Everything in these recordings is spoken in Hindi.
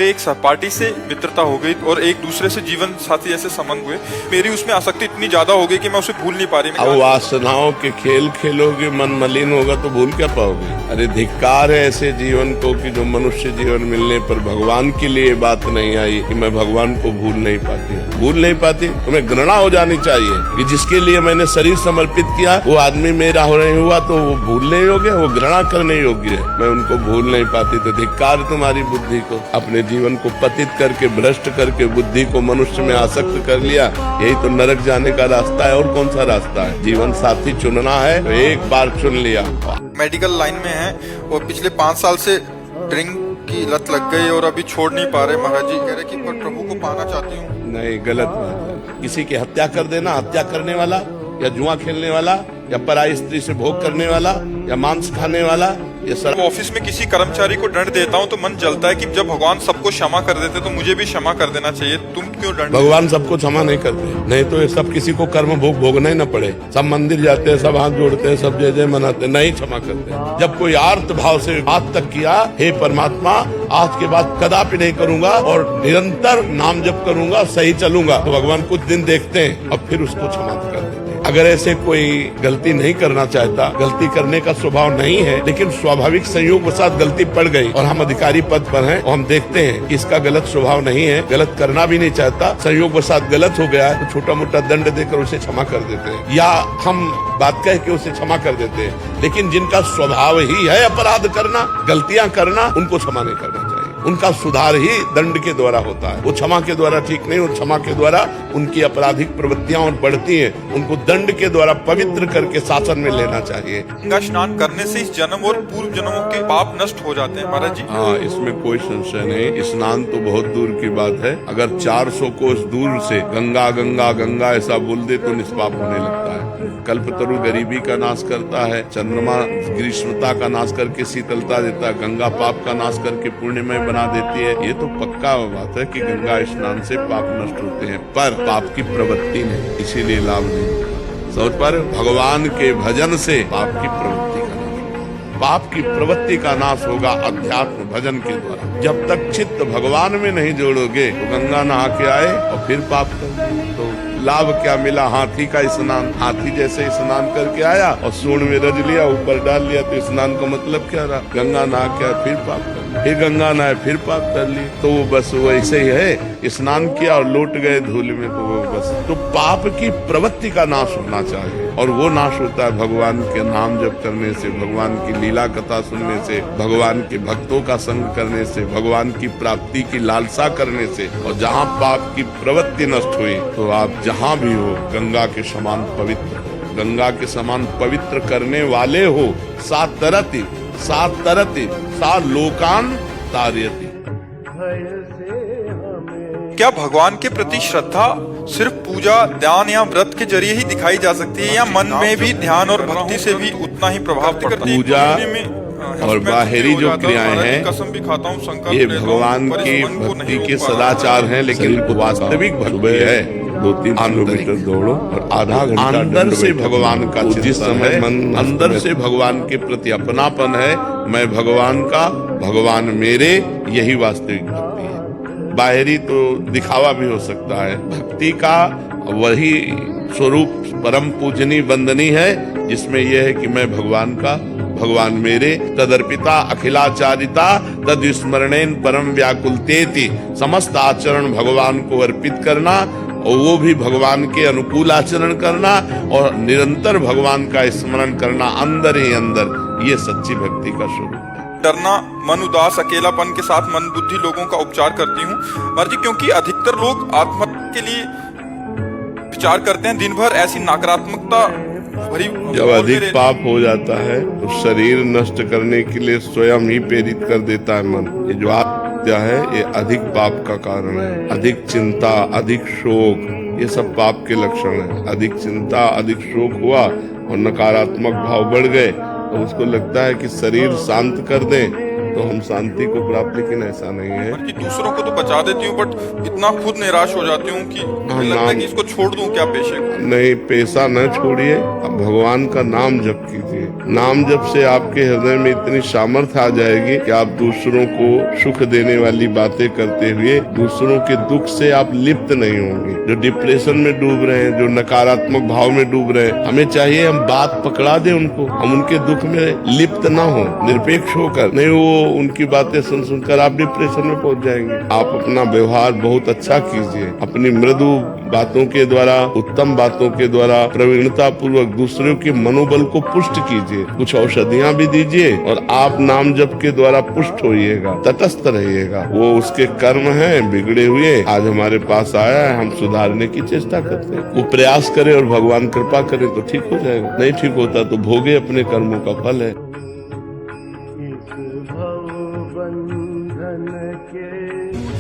एक सहपाठी से मित्रता हो गई और एक दूसरे से जीवन साथी ऐसे संबंध हुए। मेरी उसमें आसक्ति इतनी ज्यादा हो गई कि मैं उसे भूल नहीं पा रही। अब वासनाओं के खेल खेलोगे, मन मलिन होगा तो भूल क्या पाओगे। अरे धिक्कार है ऐसे जीवन को कि जो मनुष्य जीवन मिलने पर भगवान के लिए बात नहीं आई कि मैं भगवान को भूल नहीं पाती। तुम्हें घृणा हो जानी चाहिए कि जिसके लिए मैंने शरीर समर्पित किया वो आदमी मेरा हो नहीं हुआ तो वो भूलने योग्य, वो घृणा करने योग्य है। मैं उनको भूल नहीं पाती। तो धिक्कार तुम्हारी बुद्धि को, अपने जीवन को पतित करके भ्रष्ट करके बुद्धि को मनुष्य में आसक्त कर लिया। यही तो नरक जाने का रास्ता है। और कौन सा रास्ता है? जीवन साथी चुनना है तो एक बार चुन लिया। मेडिकल लाइन में है और पिछले 5 साल से ड्रिंक की लत लग गई और अभी छोड़ नहीं पा रहे। महाराज जी कह रहे कि मैं प्रभु को पाना चाहती हूँ। नहीं, गलत बात है। किसी की हत्या कर देना, हत्या करने वाला या जुआ खेलने वाला या पराई स्त्री से भोग करने वाला या मांस खाने वाला, ये सब। ऑफिस में किसी कर्मचारी को दंड देता हूँ तो मन जलता है कि जब भगवान सबको क्षमा कर देते तो मुझे भी क्षमा कर देना चाहिए। तुम क्यों दंड? भगवान सबको क्षमा नहीं करते, नहीं तो ये सब किसी को कर्म भोग भोगना ही न पड़े। सब मंदिर जाते हैं, सब हाथ जोड़ते हैं, सब जय जय मनाते, नहीं क्षमा करते। जब कोई आर्त भाव से हाथ तक किया, हे परमात्मा आज के बाद कदापि नहीं करूंगा और निरंतर नाम जप करूंगा, सही चलूंगा, तो भगवान कुछ दिन देखते हैं और फिर उसको क्षमा कर देते हैं। अगर ऐसे कोई गलती नहीं करना चाहता, गलती करने का स्वभाव नहीं है, लेकिन स्वाभाविक संयोग के साथ गलती पड़ गई और हम अधिकारी पद पर हैं और हम देखते हैं कि इसका गलत स्वभाव नहीं है, गलत करना भी नहीं चाहता, संयोग के साथ गलत हो गया है, तो छोटा मोटा दंड देकर उसे क्षमा कर देते हैं या हम बात कह के उसे क्षमा कर देते हैं। लेकिन जिनका स्वभाव ही है अपराध करना, गलतियां करना, उनको क्षमा नहीं करना चाहिए। उनका सुधार ही दंड के द्वारा होता है। वो क्षमा के द्वारा ठीक नहीं, और क्षमा के द्वारा उनकी आपराधिक प्रवृत्तियां और बढ़ती हैं। उनको दंड के द्वारा पवित्र करके शासन में लेना चाहिए। गंगा स्नान करने से इस जन्म और पूर्व जन्मों के पाप नष्ट हो जाते हैं महाराज जी। हाँ, इसमें कोई संशय नहीं। स्नान तो बहुत दूर की बात है। अगर 400 कोस दूर से गंगा गंगा गंगा ऐसा बोल दे तो निष्पाप होने लगता है। कल्पतरु गरीबी का नाश करता है, चंद्रमा ग्रीष्मता का नाश करके शीतलता देता है, गंगा पाप का नाश करके पुण्यमय बना देती है। ये तो पक्का बात है कि गंगा स्नान से पाप नष्ट होते हैं, पर पाप की प्रवृत्ति नहीं, इसीलिए लाभ नहीं। समझ पा रहे? भगवान के भजन से पाप की प्रवृत्ति का नाश होगा। पाप की प्रवृत्ति का नाश होगा अध्यात्म भजन के द्वारा। जब तक चित्त भगवान में नहीं जोड़ोगे तो गंगा नहा के आए और फिर पाप कर, तो लाभ क्या मिला? हाथी का स्नान, हाथी जैसे स्नान करके आया और सूंड में रज लिया, ऊपर डाल लिया, तो स्नान का मतलब क्या रहा? गंगा नहा के फिर पाप कर, फिर गंगा नहाए फिर पाप कर ली। तो वो बस वैसे ही है, स्नान किया और लौट गए धूल में, तो वो बस। तो पाप की प्रवृत्ति का नाश होना चाहिए और वो नाश होता है भगवान के नाम जप करने से, भगवान की लीला कथा सुनने से, भगवान के भक्तों का संग करने से, भगवान की प्राप्ति की लालसा करने से। और जहाँ पाप की प्रवृत्ति नष्ट हुई तो आप जहाँ भी हो गंगा के समान पवित्र हो, गंगा के समान पवित्र करने वाले हो। सात तरति सा लोकान तारयति। क्या भगवान के प्रति श्रद्धा सिर्फ पूजा, ध्यान या व्रत के जरिए ही दिखाई जा सकती है या मन में भी ध्यान और भक्ति से भी उतना ही प्रभाव पड़ता है? पूजा और बाहरी जो क्रियाएं हैं, कसम भी खाता हूँ, संकल्प ये भगवान की भक्ति के सदाचार हैं, लेकिन वास्तविक भक्ति है 2-3 किलोमीटर दौड़ो और आधा घंटा अंदर से भगवान का जिस समय मन अंदर से भगवान के प्रति अपनापन है, मैं भगवान का, भगवान मेरे, यही वास्तविक भक्ति है। बाहरी तो दिखावा भी हो सकता है। भक्ति का वही स्वरूप परम पूजनी वंदनी है जिसमें यह है कि मैं भगवान का, भगवान मेरे, तदर्पिता अखिलाचारिता तद स्मरणेन परम व्याकुलतेति। समस्त आचरण भगवान को अर्पित करना और वो भी भगवान के अनुकूल आचरण करना और निरंतर भगवान का स्मरण करना अंदर ही अंदर, ये सच्ची भक्ति का स्वरूप है। डरना, मन उदास, अकेलापन के साथ मन बुद्धि लोगों का उपचार करती हूँ महाराज जी, क्योंकि अधिकतर लोग आत्महत्या के लिए विचार करते हैं। दिन भर ऐसी नकारात्मकता भरी। जब अधिक पाप हो जाता है तो शरीर नष्ट करने के लिए स्वयं ही प्रेरित कर देता है मन। ये जो आत्महत्या है ये अधिक पाप का कारण है। अधिक चिंता, अधिक शोक, ये सब पाप के लक्षण है। अधिक चिंता, अधिक शोक हुआ और नकारात्मक भाव बढ़ गए तो उसको लगता है कि शरीर शांत कर दें तो हम शांति को प्राप्त, लेकिन ऐसा नहीं है। कि दूसरों को तो बचा देती हूँ बट इतना खुद निराश हो जाती हूँ कि लगता है कि इसको छोड़ दूं क्या पेशे को। नहीं, पेशा न छोड़िए, अब भगवान का नाम जप कीजिए। नाम जप से आपके हृदय में इतनी सामर्थ्य आ जाएगी कि आप दूसरों को सुख देने वाली बातें करते हुए दूसरों के दुख से आप लिप्त नहीं होंगे। जो डिप्रेशन में डूब रहे हैं, जो नकारात्मक भाव में डूब रहे हैं, हमें चाहिए हम बात पकड़ा दें उनको, हम उनके दुख में लिप्त ना हो, निरपेक्ष होकर। नहीं वो उनकी बातें सुन सुनकर आप डिप्रेशन में पहुंच जाएंगे। आप अपना व्यवहार बहुत अच्छा कीजिए, अपनी मृदु बातों के द्वारा, उत्तम बातों के द्वारा प्रवीणता पूर्वक दूसरों के मनोबल को पुष्ट कीजिए। कुछ औषधियां भी दीजिए और आप नाम जप के द्वारा पुष्ट होइएगा, तटस्थ रहिएगा। वो उसके कर्म हैं बिगड़े हुए, आज हमारे पास आया है, हम सुधारने की चेष्टा करते हैं। वो प्रयास करे और भगवान कृपा करे तो ठीक हो जाएगा, नहीं ठीक होता तो भोगे अपने कर्मों का फल है।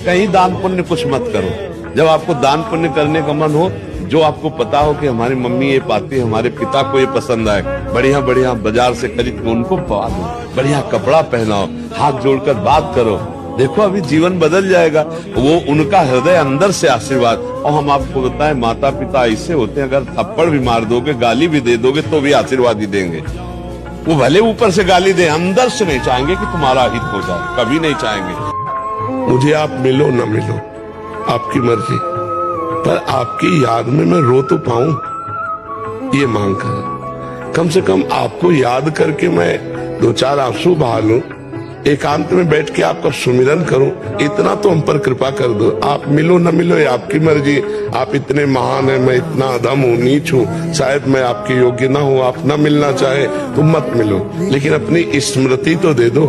कहीं दान पुण्य कुछ मत करो। जब आपको दान पुण्य करने का मन हो, जो आपको पता हो कि हमारी मम्मी ये पाती, हमारे पिता को ये पसंद आए, बढ़िया बढ़िया बाजार से खरीद के उनको पवा दो, बढ़िया कपड़ा पहनाओ, हाथ जोड़कर बात करो, देखो अभी जीवन बदल जाएगा। वो उनका हृदय अंदर से आशीर्वाद। और हम आपको बताएं, माता पिता ऐसे होते हैं, अगर थप्पड़ भी मार दोगे, गाली भी दे दोगे तो भी आशीर्वाद ही देंगे। वो भले ऊपर से गाली दे, अंदर से नहीं चाहेंगे कि तुम्हारा हित हो जाए, कभी नहीं चाहेंगे। मुझे आप मिलो ना मिलो, आपकी मर्जी, पर आपकी याद में मैं रो तो पाऊं, ये मांग कर। कम से कम आपको याद करके मैं दो चार आंसू बहा लूं, एकांत में बैठ के आपका सुमिरन करूं, इतना तो हम पर कृपा कर दो। आप मिलो न मिलो, ये आपकी मर्जी। आप इतने महान हैं, मैं इतना अधम हूँ, नीच हूँ, शायद मैं आपके योग्य ना हूँ, आप न मिलना चाहे तो मत मिलो, लेकिन अपनी स्मृति तो दे दो,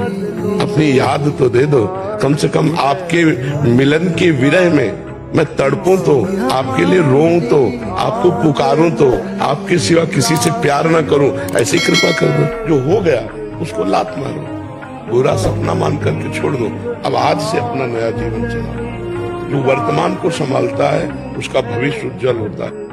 अपनी याद तो दे दो। कम से कम आपके मिलन के विरह में मैं तड़पूं तो, आपके लिए रोऊं तो, आपको पुकारूं तो, आपके सिवा किसी से प्यार ना करूं, ऐसी कृपा कर दो। जो हो गया उसको लात मारो, बुरा सपना मान करके छोड़ दो। अब आज से अपना नया जीवन चलाओ। जो वर्तमान को संभालता है उसका भविष्य उज्जवल होता है।